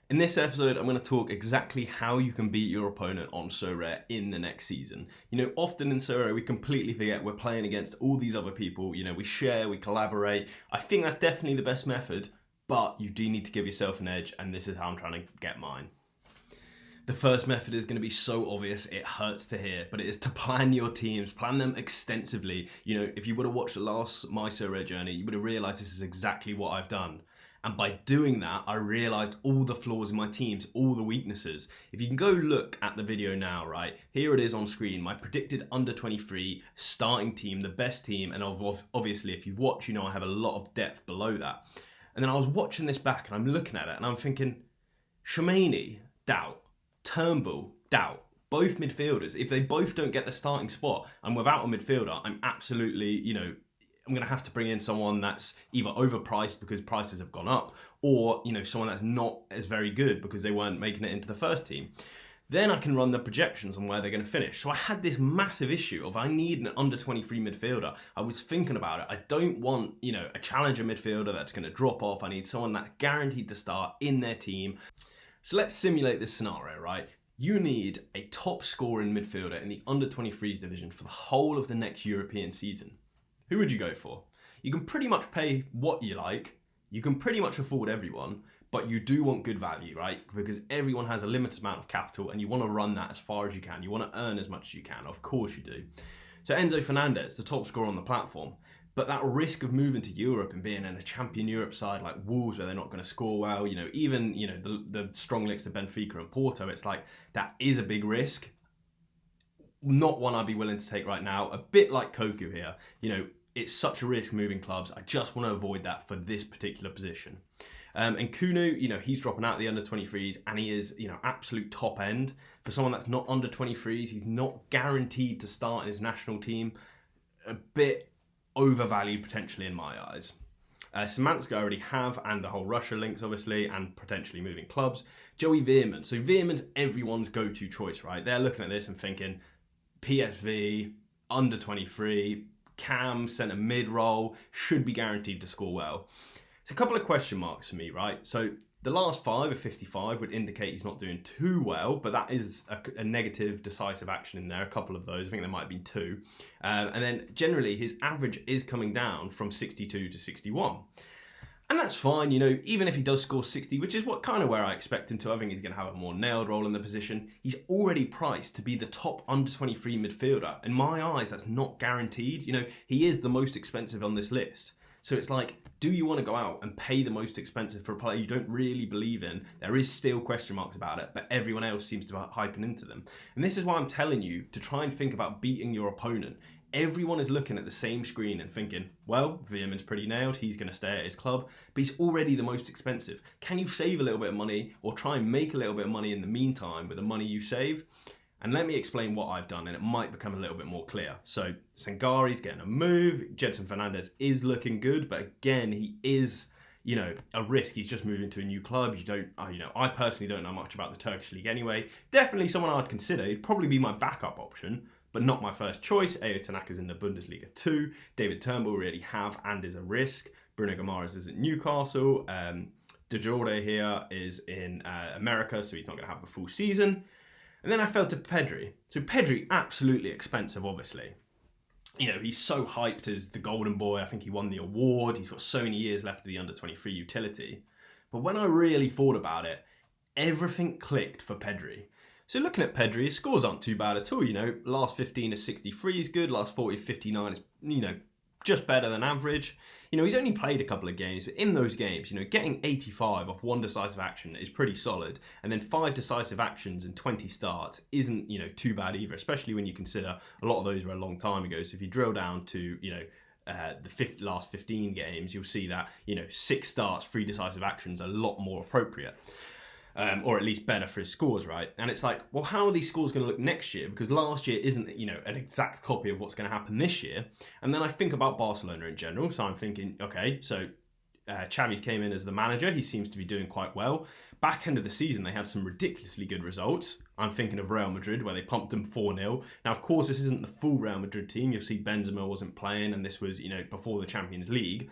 In this episode, I'm going to talk exactly how you can beat your opponent on Sorare in the next season. Often in Sorare, we completely forget we're playing against all these other people. We share, we collaborate. I think that's definitely the best method, but you do need to give yourself an edge, and this is how I'm trying to get mine. The first method is going to be so obvious, it hurts to hear, but it is to plan your teams, plan them extensively. If you would have watched the last My Sorare journey, you would have realised this is exactly what I've done. And by doing that, I realised all the flaws in my teams, all the weaknesses. If you can go look at the video now, right, here it is on screen, my predicted under 23 starting team, the best team, and obviously if you've watched, I have a lot of depth below that. And then I was watching this back and I'm looking at it and I'm thinking, Shomani, doubt. Turnbull, doubt. Both midfielders, if they both don't get the starting spot, and without a midfielder, I'm absolutely, I'm going to have to bring in someone that's either overpriced because prices have gone up, or, someone that's not as very good because they weren't making it into the first team. Then I can run the projections on where they're going to finish. So I had this massive issue of I need an under 23 midfielder. I was thinking about it. I don't want, a challenger midfielder that's going to drop off. I need someone that's guaranteed to start in their team. So let's simulate this scenario, right? You need a top scoring midfielder in the under 23s division for the whole of the next European season. Who would you go for? You can pretty much pay what you like. You can pretty much afford everyone, but you do want good value, right? Because everyone has a limited amount of capital and you want to run that as far as you can. You want to earn as much as you can. Of course you do. So Enzo Fernandez, the top scorer on the platform. But that risk of moving to Europe and being in a champion Europe side like Wolves where they're not going to score well, even, the strong links to Benfica and Porto, it's like that is a big risk. Not one I'd be willing to take right now. A bit like Koku here, it's such a risk moving clubs. I just want to avoid that for this particular position. And Kunu, he's dropping out of the under 23s and he is, absolute top end. For someone that's not under 23s, he's not guaranteed to start in his national team. A bit overvalued potentially in my eyes. Szymanski I already have, and the whole Russia links obviously, and potentially moving clubs. Joey Veerman. So Veerman's everyone's go-to choice, right? They're looking at this and thinking PSV, under 23, Cam, centre mid role, should be guaranteed to score well. It's a couple of question marks for me, right? So the last 5 of 55 would indicate he's not doing too well, but that is a negative decisive action in there, a couple of those. I think there might have been 2. And then generally his average is coming down from 62 to 61. And that's fine, even if he does score 60, which is where I expect him to. I think he's going to have a more nailed role in the position. He's already priced to be the top under 23 midfielder. In my eyes, that's not guaranteed. He is the most expensive on this list. So it's like, do you want to go out and pay the most expensive for a player you don't really believe in? There is still question marks about it, but everyone else seems to be hyping into them. And this is why I'm telling you to try and think about beating your opponent. Everyone is looking at the same screen and thinking, well, Veerman's pretty nailed, he's going to stay at his club, but he's already the most expensive. Can you save a little bit of money or try and make a little bit of money in the meantime with the money you save? And let me explain what I've done, and it might become a little bit more clear. So Sangari's getting a move. Gedson Fernandez is looking good, but again, he is, a risk. He's just moving to a new club. I personally don't know much about the Turkish league anyway. Definitely someone I'd consider. He'd probably be my backup option, but not my first choice. Ayo Tanaka's in the Bundesliga too. David Turnbull we already have and is a risk. Bruno Guimaraes is at Newcastle. De Jorde here is in America, so he's not going to have the full season. And then I fell to Pedri. So Pedri, absolutely expensive, obviously. He's so hyped as the golden boy. I think he won the award. He's got so many years left of the under 23 utility. But when I really thought about it, everything clicked for Pedri. So looking at Pedri, his scores aren't too bad at all. Last 15 is 63 is good. Last 40 is 59 is, just better than average. He's only played a couple of games, but in those games, getting 85 off 1 decisive action is pretty solid. And then 5 decisive actions and 20 starts isn't, too bad either, especially when you consider a lot of those were a long time ago. So if you drill down to, the last 15 games, you'll see that, 6 starts, 3 decisive actions are a lot more appropriate. Or at least better for his scores, right? And it's like, well, how are these scores going to look next year? Because last year isn't, an exact copy of what's going to happen this year. And then I think about Barcelona in general. So I'm thinking, okay, so Xavi's came in as the manager. He seems to be doing quite well. Back end of the season, they had some ridiculously good results. I'm thinking of Real Madrid, where they pumped them 4-0. Now, of course, this isn't the full Real Madrid team. You'll see Benzema wasn't playing, and this was, before the Champions League.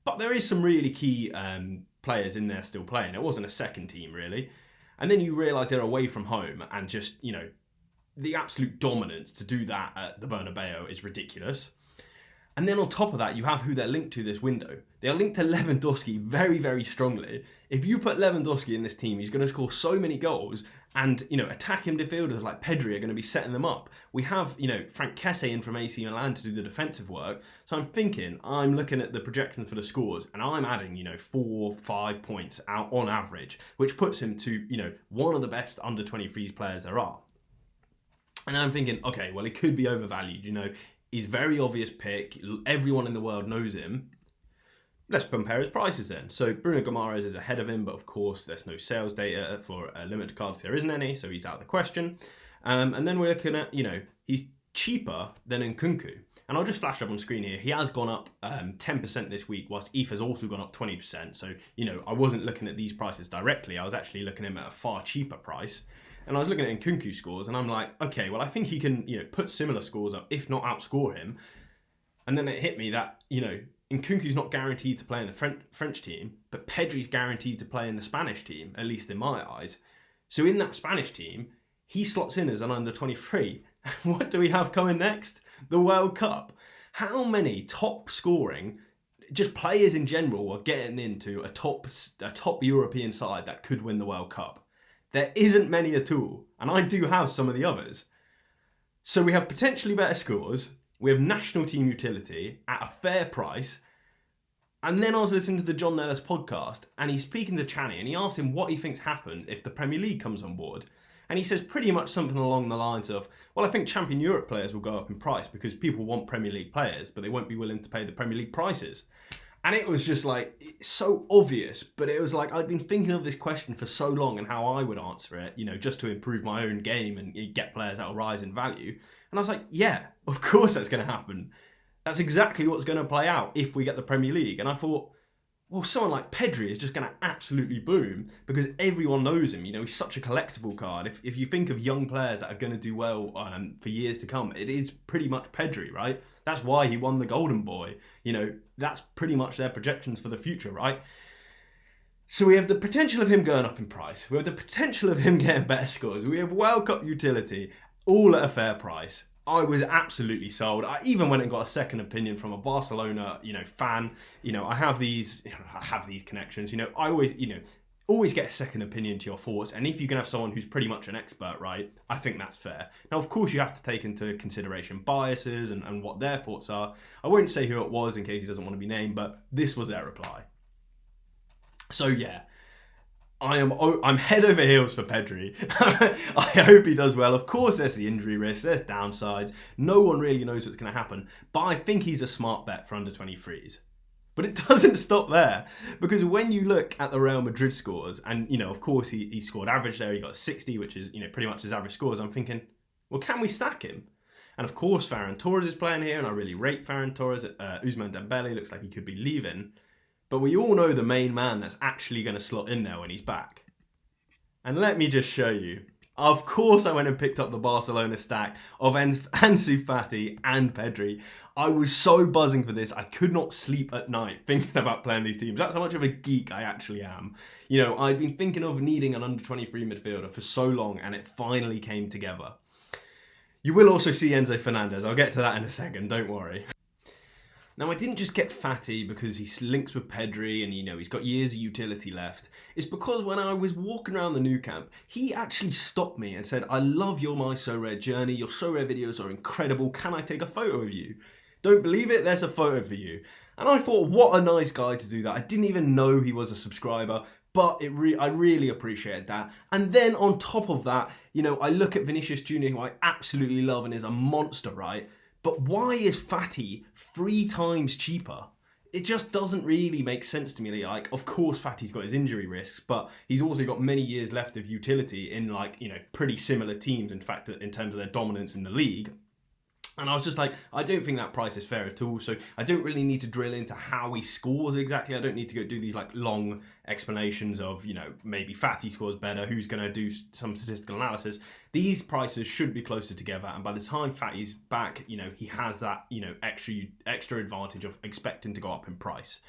But there is some really key players in there still playing. It wasn't a second team, really. And then you realise they're away from home, and just, the absolute dominance to do that at the Bernabeu is ridiculous. And then on top of that, you have who they're linked to this window. They are linked to Lewandowski very, very strongly. If you put Lewandowski in this team, he's going to score so many goals, and, attacking midfielders like Pedri are going to be setting them up. We have, Frank Kessie in from AC Milan to do the defensive work. So I'm looking at the projections for the scores, and I'm adding, 4-5 points out on average, which puts him to, one of the best under 23s players there are. And I'm thinking, okay, well, he could be overvalued, He's a very obvious pick. Everyone in the world knows him. Let's compare his prices then. So Bruno Guimaraes is ahead of him, but of course there's no sales data for limited cards. There isn't any, so he's out of the question. And then we're looking at, he's cheaper than Nkunku. And I'll just flash up on screen here. He has gone up 10% this week, whilst ETH has also gone up 20%. So, I wasn't looking at these prices directly. I was actually looking at him at a far cheaper price. And I was looking at Nkunku scores, and I'm like, okay, well, I think he can, put similar scores up, if not outscore him. And then it hit me that, Nkunku's not guaranteed to play in the French team, but Pedri's guaranteed to play in the Spanish team, at least in my eyes. So in that Spanish team, he slots in as an under 23. What do we have coming next? The World Cup. How many top scoring, just players in general, are getting into a top European side that could win the World Cup? There isn't many at all, and I do have some of the others. So we have potentially better scores, we have national team utility at a fair price, and then I was listening to the John Nellis podcast, and he's speaking to Channy, and he asked him what he thinks happened if the Premier League comes on board. And he says pretty much something along the lines of, well, I think Champion Europe players will go up in price because people want Premier League players, but they won't be willing to pay the Premier League prices. And it was just like, it's so obvious, but it was like, I'd been thinking of this question for so long and how I would answer it, just to improve my own game and get players that will rise in value. And I was like, yeah, of course that's going to happen. That's exactly what's going to play out if we get the Premier League. And I thought, well, someone like Pedri is just going to absolutely boom because everyone knows him. He's such a collectible card. If you think of young players that are going to do well for years to come, it is pretty much Pedri, right? That's why he won the Golden Boy. That's pretty much their projections for the future, right? So we have the potential of him going up in price. We have the potential of him getting better scores. We have World Cup utility, all at a fair price. I was absolutely sold. I even went and got a second opinion from a Barcelona, fan. I have these connections. I always get a second opinion to your thoughts. And if you can have someone who's pretty much an expert, right, I think that's fair. Now, of course, you have to take into consideration biases and what their thoughts are. I won't say who it was in case he doesn't want to be named, but this was their reply. So yeah. I'm head over heels for Pedri. I hope he does well. Of course, there's the injury risk, there's downsides. No one really knows what's going to happen. But I think he's a smart bet for under 23s. But it doesn't stop there. Because when you look at the Real Madrid scores, and, of course, he scored average there. He got 60, which is, pretty much his average scores. I'm thinking, well, can we stack him? And, of course, Ferran Torres is playing here, and I really rate Ferran Torres. Ousmane Dembele looks like he could be leaving. But we all know the main man that's actually going to slot in there when he's back. And let me just show you. Of course I went and picked up the Barcelona stack of Ansu Fati and Pedri. I was so buzzing for this. I could not sleep at night thinking about playing these teams. That's how much of a geek I actually am. I'd been thinking of needing an under 23 midfielder for so long, and it finally came together. You will also see Enzo Fernandez. I'll get to that in a second, don't worry. Now, I didn't just get Fati because he links with Pedri and, he's got years of utility left. It's because when I was walking around the new camp, he actually stopped me and said, I love your My Sorare journey. Your Sorare videos are incredible. Can I take a photo of you? Don't believe it? There's a photo for you. And I thought, what a nice guy to do that. I didn't even know he was a subscriber, but I really appreciated that. And then on top of that, I look at Vinicius Jr., who I absolutely love and is a monster, right? But why is Fati 3 times cheaper? It just doesn't really make sense to me. Like, of course, Fati's got his injury risks, but he's also got many years left of utility in, pretty similar teams, in fact, in terms of their dominance in the league. And I was just like, I don't think that price is fair at all. So I don't really need to drill into how he scores exactly. I don't need to go do these long explanations of, maybe Fati scores better, who's going to do some statistical analysis. These prices should be closer together. And by the time Fati's back, he has that, extra advantage of expecting to go up in price.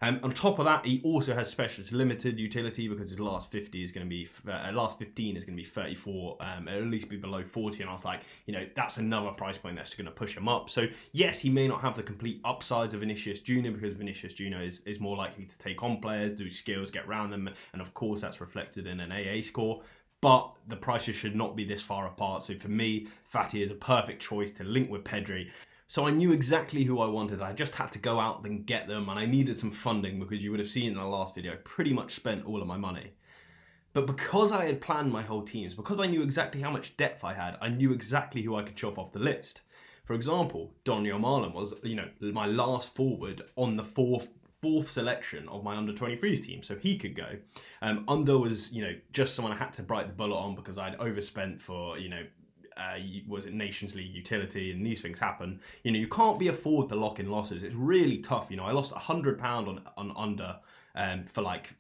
On top of that, he also has specialist limited utility because his last 15 is going to be 34, at least be below 40. And I was like, that's another price point that's going to push him up. So yes, he may not have the complete upsides of Vinicius Jr. because Vinicius Jr. is more likely to take on players, do skills, get around them, and of course that's reflected in an AA score. But the prices should not be this far apart. So for me, Fati is a perfect choice to link with Pedri. So I knew exactly who I wanted. I just had to go out and get them, and I needed some funding because you would have seen in the last video, I pretty much spent all of my money. But because I had planned my whole teams, because I knew exactly how much depth I had, I knew exactly who I could chop off the list. For example, Donyell Marlon was, my last forward on the fourth selection of my under-23s team, so he could go. Under was, just someone I had to bite the bullet on because I'd overspent for, was it Nations League utility, and these things happen. You can't be afford to lock in losses. It's really tough. I lost £100 on under for like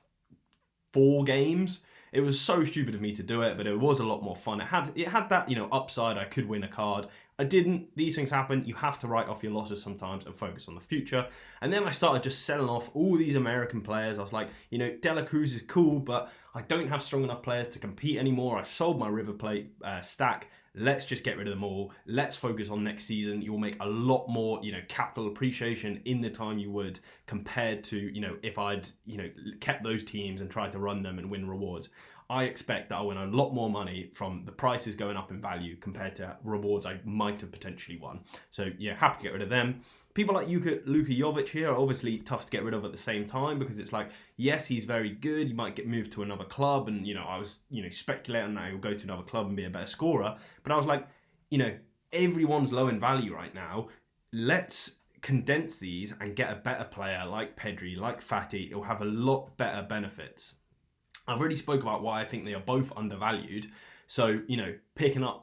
4 games. It was so stupid of me to do it, but it was a lot more fun. It had that, upside. I could win a card. I didn't. These things happen. You have to write off your losses sometimes and focus on the future. And then I started just selling off all these American players. I was like, Dela Cruz is cool, but I don't have strong enough players to compete anymore. I've sold my River Plate stack. Let's just get rid of them all. Let's focus on next season. You'll make a lot more, capital appreciation in the time you would compared to, if I'd, kept those teams and tried to run them and win rewards. I expect that I'll win a lot more money from the prices going up in value compared to rewards I might have potentially won. So yeah, happy to get rid of them. People like Luka Jovic here are obviously tough to get rid of at the same time because it's like, yes, he's very good. He might get moved to another club. And, I was, speculating that he'll go to another club and be a better scorer. But I was like, everyone's low in value right now. Let's condense these and get a better player like Pedri, like Fati. It'll have a lot better benefits. I've already spoke about why I think they are both undervalued. So,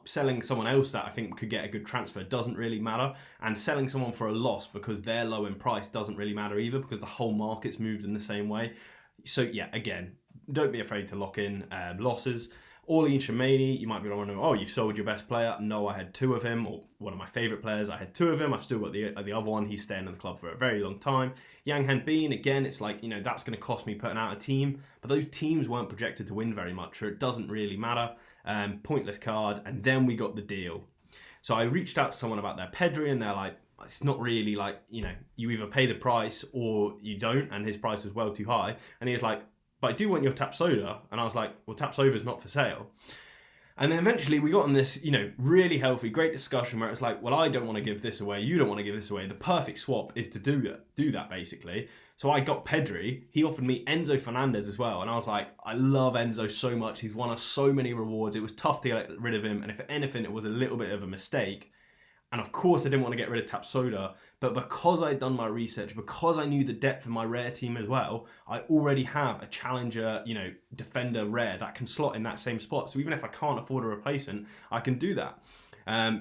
selling someone else that I think could get a good transfer doesn't really matter. And selling someone for a loss because they're low in price doesn't really matter either because the whole market's moved in the same way. So, yeah, again, don't be afraid to lock in losses. Orly and Shemani, you might be wondering, oh, you sold your best player. No, I had 2 of him, or one of my favourite players. I had 2 of him. I've still got the other one. He's staying in the club for a very long time. Yang Han Bean, again, it's like, that's going to cost me putting out a team. But those teams weren't projected to win very much, so it doesn't really matter. Pointless card. And then we got the deal. So I reached out to someone about their Pedri, and they're like, it's not really like, you either pay the price or you don't. And his price was well too high. And he was like, but I do want your tap soda. And I was like, well, tap soda's not for sale. And then eventually we got on this, really healthy, great discussion where it's like, well, I don't want to give this away. You don't want to give this away. The perfect swap is to do that basically. So I got Pedri. He offered me Enzo Fernandez as well. And I was like, I love Enzo so much. He's won us so many rewards. It was tough to get rid of him. And if anything, it was a little bit of a mistake. And of course, I didn't want to get rid of Tapsoda, but because I'd done my research, because I knew the depth of my rare team as well, I already have a challenger, defender rare that can slot in that same spot. So even if I can't afford a replacement, I can do that.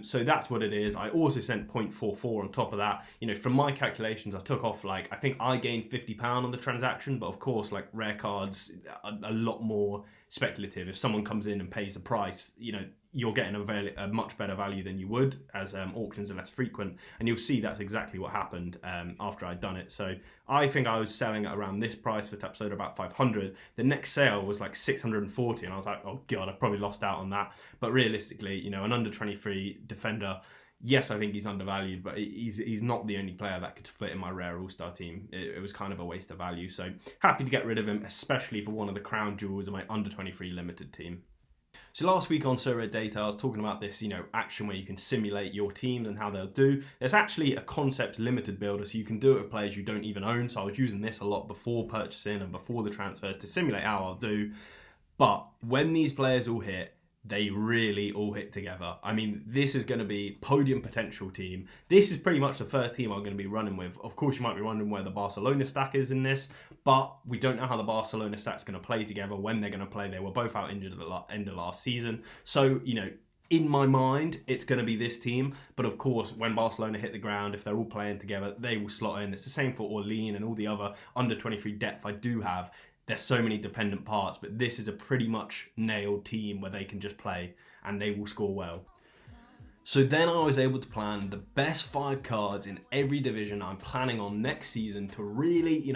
So that's what it is. I also sent 0.44 on top of that. From my calculations, I took off I think I gained £50 on the transaction, but of course, rare cards are a lot more speculative. If someone comes in and pays the price, you're getting a much better value than you would as auctions are less frequent. And you'll see that's exactly what happened after I'd done it. So I think I was selling at around this price for Tapsoda, about 500. The next sale was 640, and I was like, oh God, I've probably lost out on that. But realistically, an under 23 defender, yes, I think he's undervalued, but he's not the only player that could fit in my rare all-star team. It was kind of a waste of value. So happy to get rid of him, especially for one of the crown jewels of my under 23 limited team. So last week on Sorare Data, I was talking about this, action where you can simulate your teams and how they'll do. There's actually a concept limited builder, so you can do it with players you don't even own. So I was using this a lot before purchasing and before the transfers to simulate how I'll do. But when these players all hit, they really all hit together. I mean, this is going to be podium potential team. This is pretty much the first team I'm going to be running with. Of course, you might be wondering where the Barcelona stack is in this, but we don't know how the Barcelona stack's going to play together, when they're going to play. They were both out injured at the end of last season. So, in my mind, it's going to be this team. But of course, when Barcelona hit the ground, if they're all playing together, they will slot in. It's the same for Orlean and all the other under 23 depth I do have. There's so many dependent parts, but this is a pretty much nailed team where they can just play and they will score well. So then I was able to plan the best 5 cards in every division I'm planning on next season to really,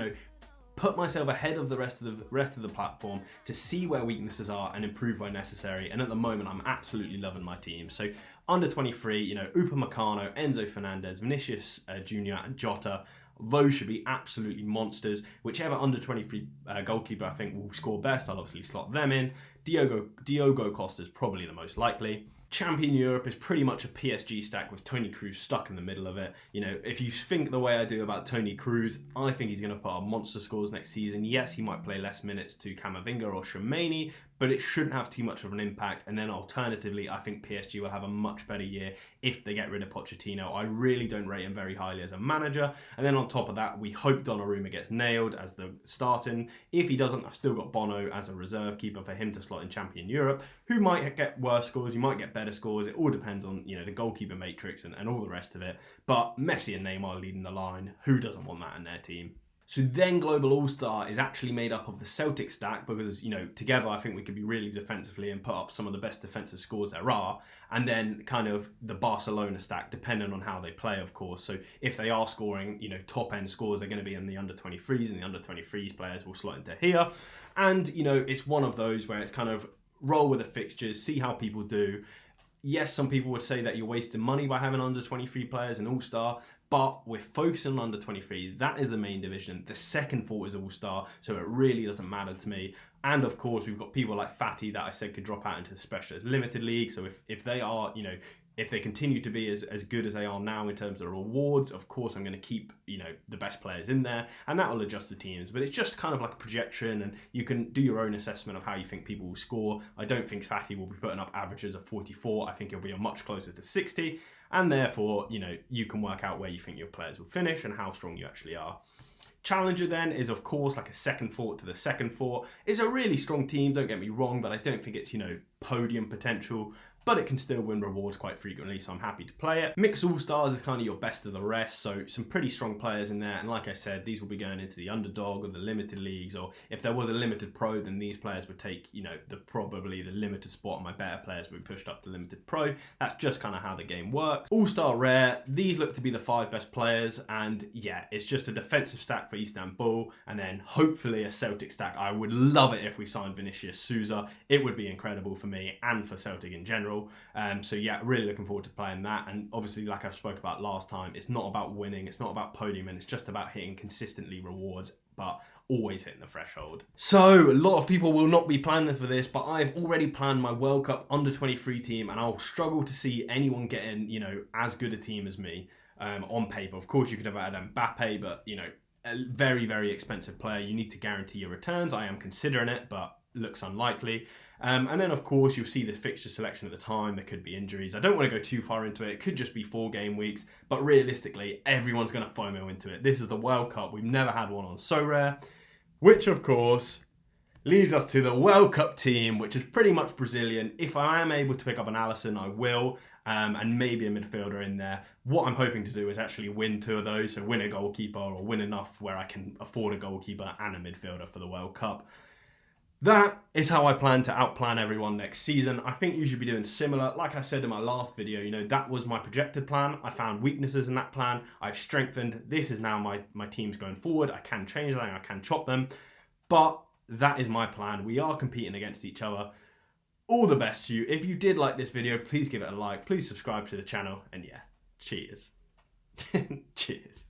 put myself ahead of the rest of the platform to see where weaknesses are and improve where necessary. And at the moment, I'm absolutely loving my team. So under 23, you know, Upamecano, Enzo Fernandez, Vinicius Jr. and Jota. Those should be absolutely monsters. Whichever under 23 goalkeeper I think will score best, I'll obviously slot them in. Diogo Costa is probably the most likely. Champion Europe is pretty much a PSG stack with Toni Kroos stuck in the middle of it. You know, if you think the way I do about Toni Kroos, I think he's going to put up monster scores next season. Yes, he might play less minutes to Camavinga or Tchouaméni, but it shouldn't have too much of an impact. And then alternatively, I think PSG will have a much better year if they get rid of Pochettino. I really don't rate him very highly as a manager. And then on top of that, we hope Donnarumma gets nailed as the starting. If he doesn't, I've still got Bono as a reserve keeper for him to slot in Champion Europe, who might get worse scores, you might get better scores. It all depends on, you know, the goalkeeper matrix and all the rest of it. But Messi and Neymar leading the line. Who doesn't want that in their team? So then Global All-Star is actually made up of the Celtic stack because, you know, together I think we could be really defensively and put up some of the best defensive scores there are. And then kind of the Barcelona stack, depending on how they play, of course. So if they are scoring, you know, top-end scores, they're going to be in the under-23s, and the under-23s players will slot into here. And, you know, it's one of those where it's kind of roll with the fixtures, see how people do. Yes, some people would say that you're wasting money by having under 23 players in All-Star, but we're focusing on under 23. That is the main division. The second thought is All-Star, so it really doesn't matter to me. And of course, we've got people like Fatty that I said could drop out into the Specialist Limited League. So if they are, you know, if they continue to be as good as they are now in terms of rewards, of course I'm going to keep, you know, the best players in there, and that will adjust the teams. But it's just kind of like a projection, and you can do your own assessment of how you think people will score. I don't think Fatty will be putting up averages of 44. I think he'll be much closer to 60, and therefore, you know, you can work out where you think your players will finish and how strong you actually are. Challenger then is, of course, like a second thought to the second thought. It's a really strong team, don't get me wrong, but I don't think it's, you know, podium potential. But it can still win rewards quite frequently, so I'm happy to play it. Mixed All-Stars is kind of your best of the rest, so some pretty strong players in there. And like I said, these will be going into the underdog or the limited leagues, or if there was a limited pro, then these players would take, you know, probably the limited spot, and my better players would be pushed up to limited pro. That's just kind of how the game works. All-Star Rare, these look to be the 5 best players, and yeah, it's just a defensive stack for Istanbul, and then hopefully a Celtic stack. I would love it if we signed Vinicius Souza. It would be incredible for me and for Celtic in general. So yeah, really looking forward to playing that. And obviously, like I spoke about last time, it's not about winning, it's not about podium, and it's just about hitting consistently rewards, but always hitting the threshold. So a lot of people will not be planning for this, but I've already planned my World Cup under 23 team, and I'll struggle to see anyone getting, you know, as good a team as me on paper. Of course, you could have had Mbappe, but, you know, a very, very expensive player. You need to guarantee your returns. I am considering it, but looks unlikely. And then, of course, you'll see the fixture selection at the time. There could be injuries. I don't want to go too far into it. It could just be 4 game weeks. But realistically, everyone's going to FOMO into it. This is the World Cup. We've never had one on Sorare, which, of course, leads us to the World Cup team, which is pretty much Brazilian. If I am able to pick up an Alisson, I will. And maybe a midfielder in there. What I'm hoping to do is actually win 2 of those. So win a goalkeeper, or win enough where I can afford a goalkeeper and a midfielder for the World Cup. That is how I plan to outplan everyone next season. I think you should be doing similar. Like I said in my last video, you know, that was my projected plan. I found weaknesses in that plan. I've strengthened. This is now my teams going forward. I can change them. I can chop them. But that is my plan. We are competing against each other. All the best to you. If you did like this video, please give it a like. Please subscribe to the channel. And yeah, cheers. Cheers.